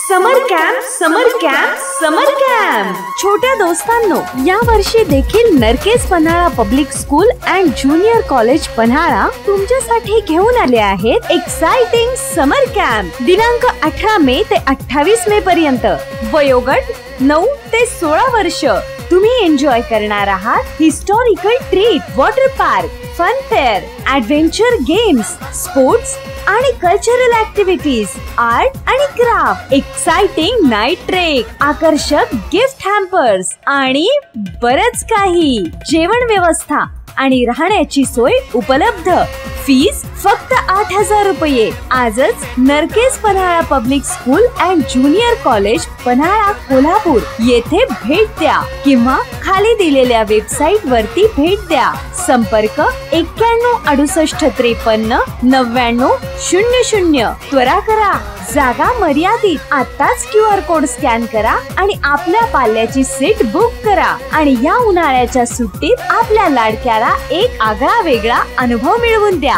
समर camp summer camp summer camp. छोट्या दोस्तांनो, या वर्षी देखील Narkes Panhala public school and junior college Panhala तुमच्यासाठी घेऊन आले आहेत एक्साइटिंग समर कॅम्प। दिनांक 18 मे ते 28 मे पर्यंत, वयोगट 9 ते 16 वर्ष। तुम्ही एन्जॉय करणार आहात historical trip, water park, fun fair, adventure games, sports आणि कल्चरल ऍक्टिव्हिटीज, आर्ट आणि क्राफ्ट, एक्साइटिंग नाईट ट्रेक, आकर्षक गिफ्ट हॅम्पर्स आणि बरच काही। जेवण व्यवस्था आणि राहण्याची सोय उपलब्ध। फीस फक्त 8,000 रुपये। आजच Narkes Panhala public school and junior college Panhala Kolhapur येथे भेट द्या किंवा खाली दिलेल्या वेबसाईट वरती भेट द्या। संपर्क 91 68 53 99 00। त्वरा करा, जागा मर्यादित। आताच QR कोड स्कॅन करा आणि आपल्या पाल्याची सीट बुक करा आणि या उन्हाळ्याच्या सुट्टीत आपल्या लाडक्याला एक आगळा वेगळा अनुभव मिळवून द्या।